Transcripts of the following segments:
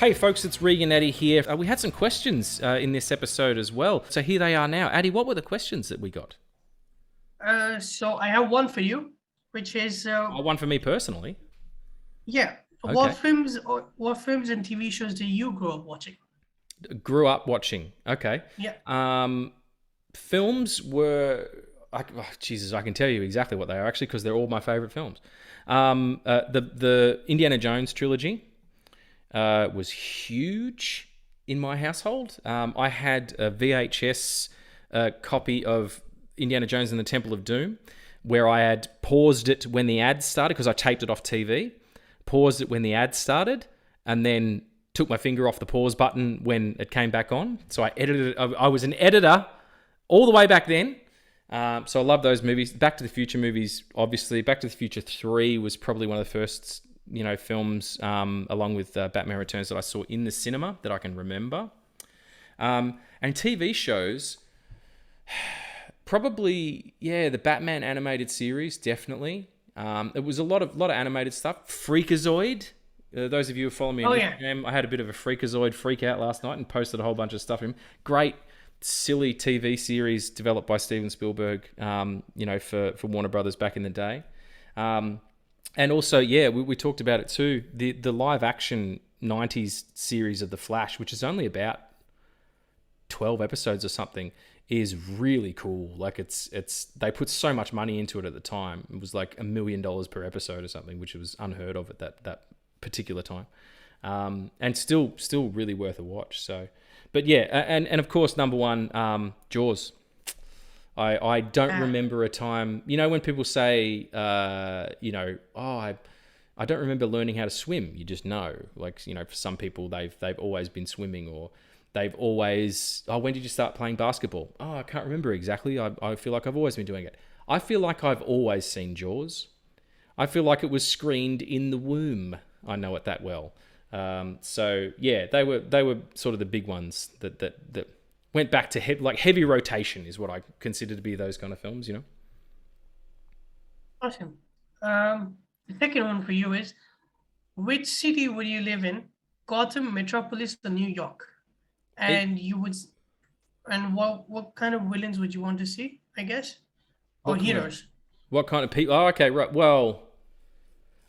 Hey folks, it's Regs and Aady here. We had some questions in this episode as well. So here they are now. Aady, what were the questions that we got? So I have one for you, which is Oh, one for me personally. yeah, Okay. what films and TV shows do you grow up watching? Grew up watching. Okay. Yeah. Um, films were... Jesus, I can tell you exactly what they are actually because they're all my favourite films. The Indiana Jones trilogy was huge in my household. I had a VHS copy of Indiana Jones and the Temple of Doom, where I had paused it when the ads started because I taped it off TV, paused it when the ads started, and then took my finger off the pause button when it came back on. So I edited it. I was an editor all the way back then. So I love those movies. Back to the Future movies, obviously. Back to the Future 3 was probably one of the first, films, along with Batman Returns, that I saw in the cinema that I can remember. And TV shows, probably, the Batman animated series, definitely. It was a lot of animated stuff. Freakazoid. Those of you who follow me on Oh yeah. Instagram, I had a bit of a Freakazoid freak out last night and posted a whole bunch of stuff in him. Great, silly TV series developed by Steven Spielberg, for Warner Brothers back in the day. And also, we talked about it too. The live action 90s series of The Flash, which is only about 12 episodes or something, is really cool. Like it's they put so much money into it at the time. It was like $1 million per episode or something, which was unheard of at that particular time. And still really worth a watch. So, but yeah, and of course, number one, Jaws. I don't remember a time, when people say, I don't remember learning how to swim. You just know, like, for some people, they've always been swimming, or they've always, when did you start playing basketball? Oh, I can't remember exactly. I feel like I've always been doing it. I feel like I've always seen Jaws. I feel like it was screened in the womb. I know it that well. So yeah, they were sort of the big ones that went back to heavy rotation is what I consider to be those kind of films. Awesome. The second one for you is, which city would you live in? Gotham, Metropolis, or New York? It, And you would, and what kind of villains would you want to see? I guess, or what kind of heroes? what kind of people? Oh, okay, right. Well,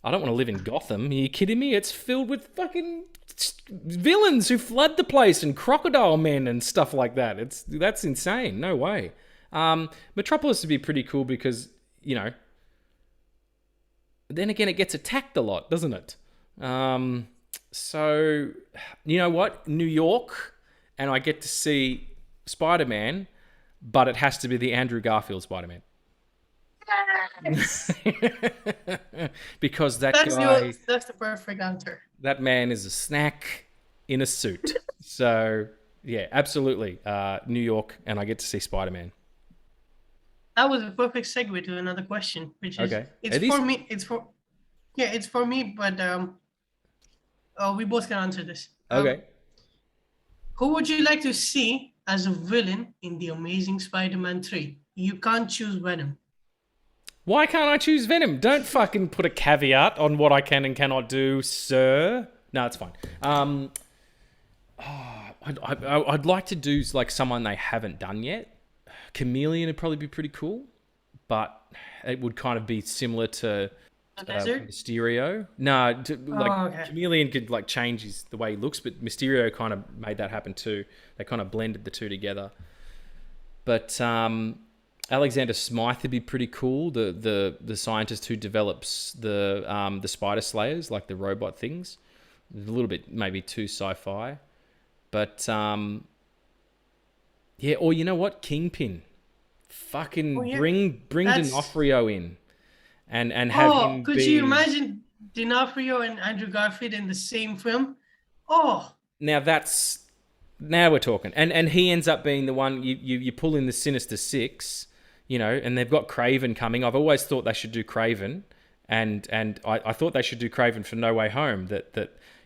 I don't want to live in Gotham. Are you kidding me? It's filled with fucking villains who flood the place and crocodile men and stuff like that. That's insane. No way. Metropolis would be pretty cool because then again, it gets attacked a lot, doesn't it? So you know what? New York, and I get to see Spider-Man, but it has to be the Andrew Garfield Spider-Man. Yes. Because That's the perfect answer. that man is a snack in a suit. So yeah, absolutely. New York, and I get to see Spider-Man. That was a perfect segue to another question, which is, Okay. it's Are for these me. It's for me, but we both can answer this. okay? Who would you like to see as a villain in The Amazing Spider-Man 3? You can't choose Venom. Why can't I choose Venom? Don't fucking put a caveat on what I can and cannot do, sir. No, it's fine. I'd like to do like someone they haven't done yet. Chameleon would probably be pretty cool, but it would kind of be similar to The desert? Mysterio. No, Oh, okay. Chameleon could like change the way he looks, but Mysterio kind of made that happen too. They kind of blended the two together. But Alexander Smythe would be pretty cool. The scientist who develops the Spider Slayers, like the robot things. A little bit maybe too sci-fi, but yeah. Or you know what, Kingpin. Oh Fucking yeah. bring That's D'Onofrio in and have him could you be. imagine D'Onofrio and Andrew Garfield in the same film? Oh, Now now we're talking. And he ends up being the one you pull in the Sinister Six, and they've got Craven coming. I've always thought they should do Craven, and I thought they should do Craven for No Way Home. That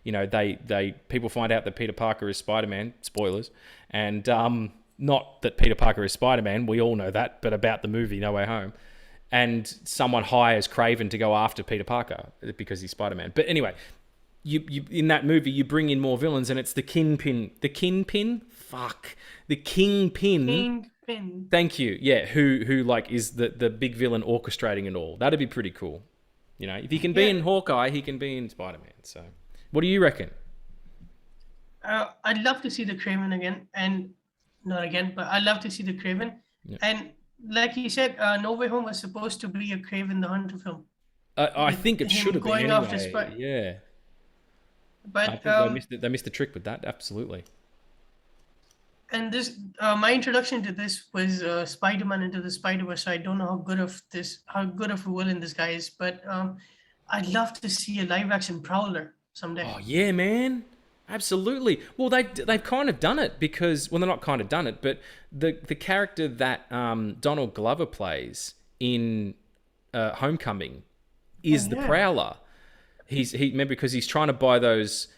they people find out that Peter Parker is Spider-Man. Spoilers, and not that Peter Parker is Spider-Man. We all know that, but about the movie No Way Home. And someone hires Craven to go after Peter Parker because he's Spider-Man. But anyway, you in that movie you bring in more villains, and it's the Kingpin. The Kingpin? Fuck. The Kingpin. Kingpin. Thank you. Yeah, who like is the big villain orchestrating it all. That'd be pretty cool. You know, if he can be Yeah. in Hawkeye, he can be in Spider-Man. So, what do you reckon? I'd love to see the Craven again, and not again, but I'd love to see the Craven. Yeah. And like you said, No Way Home was supposed to be a Craven the Hunter film I with think it should him have been going after anyway. Yeah, I But think they missed it. They missed the trick with that. Absolutely. and this my introduction to this was Spider-Man Into the Spider-Verse. So I don't know how good of a villain this guy is, but I'd love to see a live action Prowler someday. Oh yeah, man. Absolutely. Well, they've kind of done it because, well, they're not kind of done it, but the character that Donald Glover plays in Homecoming is the Yeah. Prowler. He remember because he's trying to buy those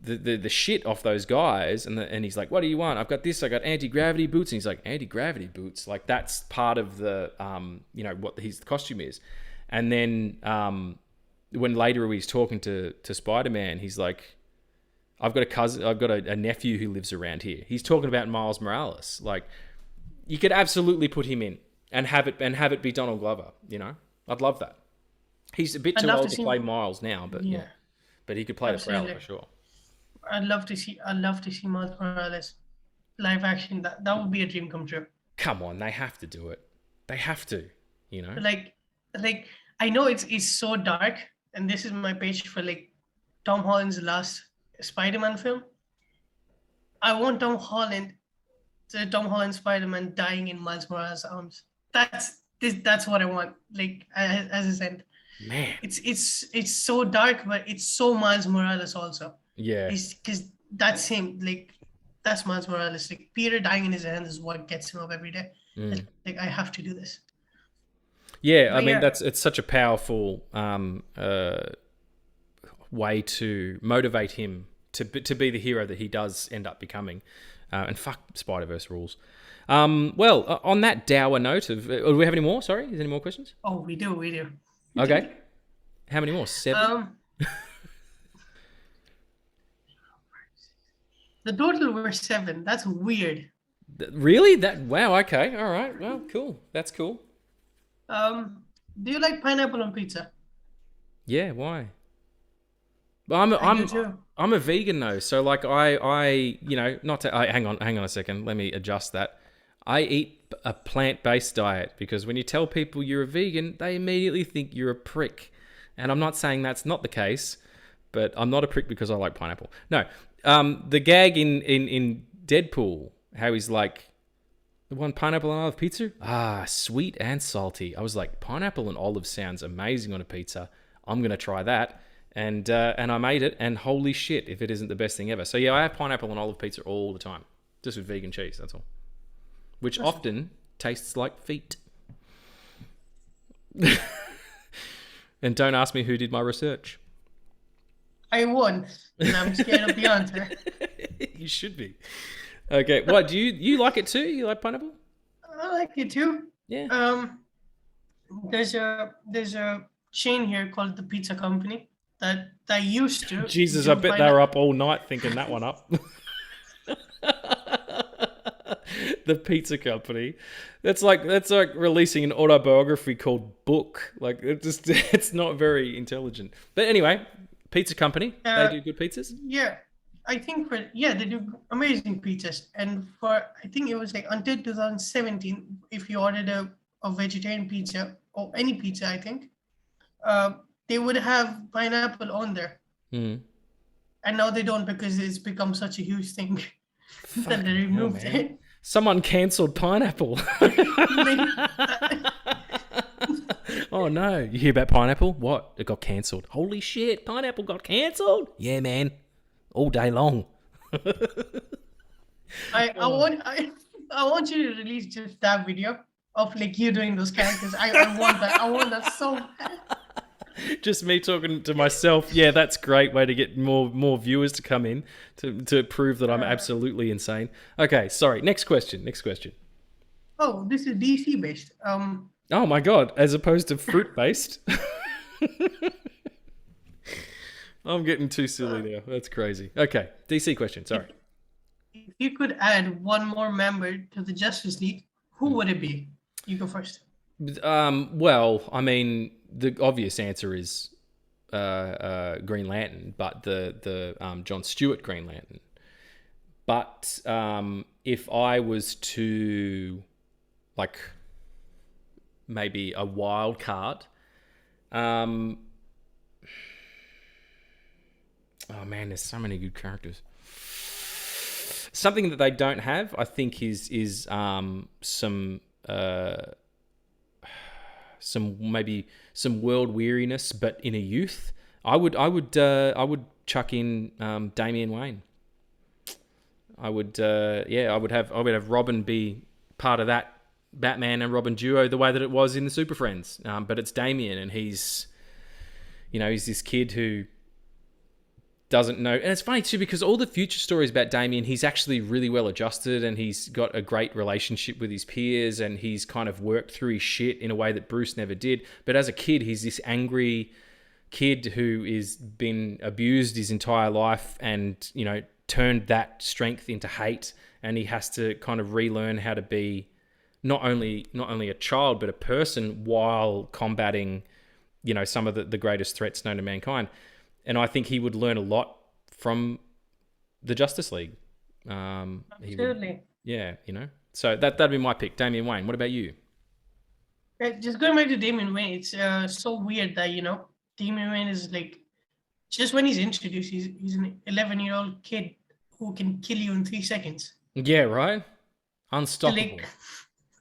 the shit off those guys, and he's like, "What do you want? I've got this. I got anti-gravity boots." And he's like, "Anti-gravity boots? Like that's part of the what his costume is." And then when later he's talking to Spider-Man, he's like, I've got a cousin, I've got a nephew who lives around here. He's talking about Miles Morales. Like, you could absolutely put him in and have it be Donald Glover. You know, I'd love that. He's a bit I'd too love old to to see play him. Miles now, but Yeah, but he could play the Prowler absolutely. for sure. I'd love to see Miles Morales live action. That would be a dream come true. Come on, they have to do it. They have to. You know. Like like I know it's so dark, and this is my pitch for like Tom Holland's last Spider-Man film. I want Tom Holland Spider-Man dying in Miles Morales' arms. That's what I want. Like as I said, Man. it's so dark, but it's so Miles Morales also. Yeah. It's because that's him. Like that's Miles Morales. Like Peter dying in his hands is what gets him up every day. Like I have to do this. Yeah, I But mean yeah, it's such a powerful way to motivate him to be the hero that he does end up becoming. And fuck Spider-Verse rules. Well, on that dour note of, do we have any more? Sorry, is there any more questions? oh, we do. Okay, how many more? 7. Um, the total were 7. That's weird. Really? That wow. Okay, all right. Well, cool. That's cool. Do you like pineapple on pizza? Yeah. Why? But I'm I do too. I'm a vegan though, so like I not to hang on a second. Let me adjust that. I eat a plant-based diet because when you tell people you're a vegan, they immediately think you're a prick. And I'm not saying that's not the case, but I'm not a prick because I like pineapple. No, the gag in Deadpool, how he's like, the one pineapple and olive pizza? Ah, sweet and salty. I was like, pineapple and olive sounds amazing on a pizza. I'm going to try that. And I made it, and holy shit, if it isn't the best thing ever. So yeah, I have pineapple and olive pizza all the time. Just with vegan cheese, that's all. Which often tastes like feet. And don't ask me who did my research. I won, and I'm scared of the answer. You should be. Okay, what, do you like it too? You like pineapple? I like it too. Yeah. There's a chain here called the Pizza Company that used to Jesus, do I bet they were up all night thinking that one up. The Pizza Company. That's like releasing an autobiography called Book. Like it's not very intelligent. But anyway, Pizza Company. They do good pizzas. Yeah, I think they do amazing pizzas. And for I think it was like until 2017, if you ordered a vegetarian pizza or any pizza, I think, they would have pineapple on there. Mm. And now they don't because it's become such a huge thing that they removed it. Someone cancelled pineapple. Oh no! You hear about pineapple? What? It got cancelled. Holy shit! Pineapple got cancelled. Yeah, man. All day long. I want you to release just that video of like you doing those characters. I want that. I want that so bad. Just me talking to myself. Yeah, that's a great way to get more viewers to come in to prove that I'm absolutely insane. Okay, sorry. Next question. Oh, this is DC based. Oh my god, as opposed to fruit based. I'm getting too silly now. That's crazy. Okay, DC question. If, Sorry. if you could add one more member to the Justice League, who would it be? You go first. Well, I mean, the obvious answer is Green Lantern, but the John Stewart Green Lantern. But if I was to like maybe a wild card, oh man, there's so many good characters. Something that they don't have, I think, is some maybe some world weariness, but in a youth. I would chuck in Damian Wayne. I would have Robin be part of that Batman and Robin duo the way that it was in the Super Friends. But it's Damian, and he's this kid who doesn't know. And it's funny too, because all the future stories about Damian, he's actually really well adjusted, and he's got a great relationship with his peers, and he's kind of worked through his shit in a way that Bruce never did. But as a kid, he's this angry kid who is been abused his entire life, and turned that strength into hate, and he has to kind of relearn how to be not only a child but a person while combating some of the greatest threats known to mankind. And I think he would learn a lot from the Justice League. Absolutely. So that'd be my pick, Damian Wayne. What about you? Just going back to Damian Wayne, it's so weird that Damian Wayne is like, just when he's introduced, he's an 11-year-old kid who can kill you in 3 seconds. Yeah, right. Unstoppable. Like,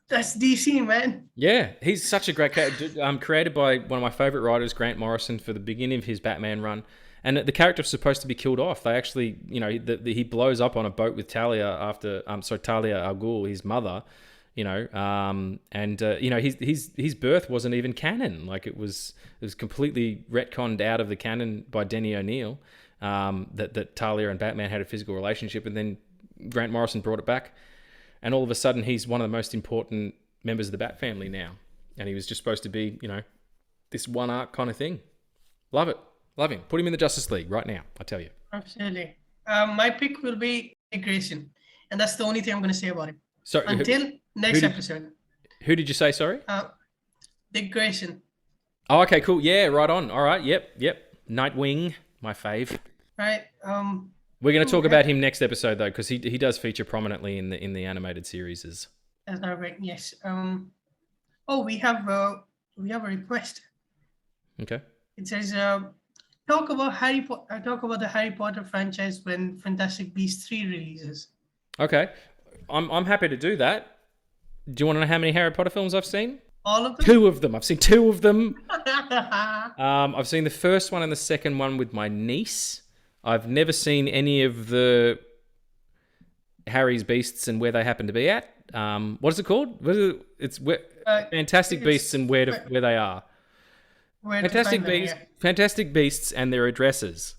that's DC, man. Yeah, he's such a great character. Created by one of my favorite writers, Grant Morrison, for the beginning of his Batman run. And the character's supposed to be killed off. They actually, he blows up on a boat with Talia Talia al Ghul, his mother. His birth wasn't even canon. Like it was completely retconned out of the canon by Denny O'Neil. That Talia and Batman had a physical relationship, and then Grant Morrison brought it back. And all of a sudden, he's one of the most important members of the Bat family now. And he was just supposed to be, this one arc kind of thing. Love it. Love him. Put him in the Justice League right now, I tell you. Absolutely. My pick will be Dick Grayson. And that's the only thing I'm going to say about him. So until next episode. Who did you say, sorry? Dick Grayson. Oh, okay, cool. Yeah, right on. All right, yep. Nightwing, my fave. Right. We're going to talk about him next episode, though, because he does feature prominently in the animated series. That's not right. Yes. We have a request. Okay. It says, talk about the Harry Potter franchise when Fantastic Beasts 3 releases. Okay, I'm happy to do that. Do you want to know how many Harry Potter films I've seen? All of them. 2 of them. I've seen 2 of them. I've seen the first one and the second one with my niece. I've never seen any of the Harry's Beasts and Where They Happen to Be At. What is it called? Fantastic Beasts and Where They Are. Fantastic Beasts and Their Addresses.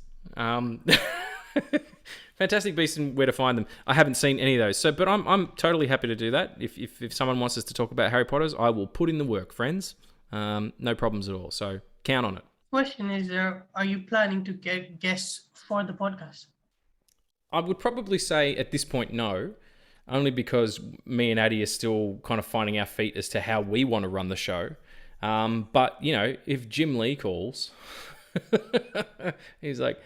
Fantastic Beasts and Where to Find Them. I haven't seen any of those. But I'm totally happy to do that. If someone wants us to talk about Harry Potter's, I will put in the work, friends. No problems at all. So count on it. Question is, are you planning to get guests for the podcast? I would probably say at this point no, only because me and Addie are still kind of finding our feet as to how we want to run the show. But if Jim Lee calls, he's like,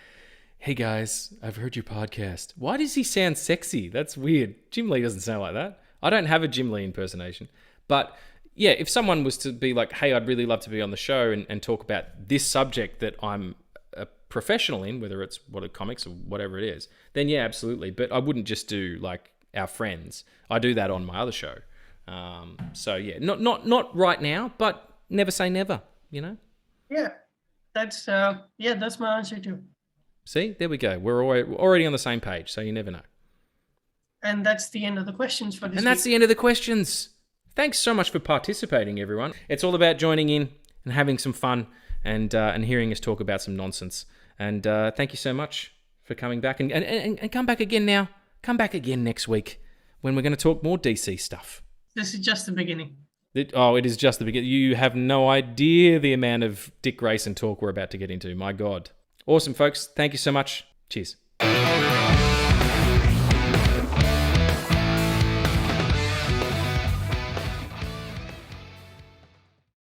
"Hey guys, I've heard your podcast." Why does he sound sexy? That's weird. Jim Lee doesn't sound like that. I don't have a Jim Lee impersonation, but yeah, if someone was to be like, "Hey, I'd really love to be on the show and talk about this subject that I'm a professional in, whether it's comics or whatever it is," then yeah, absolutely. But I wouldn't just do like our friends. I do that on my other show. So yeah, not right now, but never say never. Yeah, that's my answer too. See, there we go. We're already on the same page, so you never know. And that's the end of the questions for this week. And that's the end of the questions. Thanks so much for participating, everyone. It's all about joining in and having some fun and hearing us talk about some nonsense. And thank you so much for coming back. And come back again now. Come back again next week when we're going to talk more DC stuff. This is just the beginning. It is just the beginning. You have no idea the amount of Dick Grayson talk we're about to get into. My God. Awesome, folks. Thank you so much. Cheers.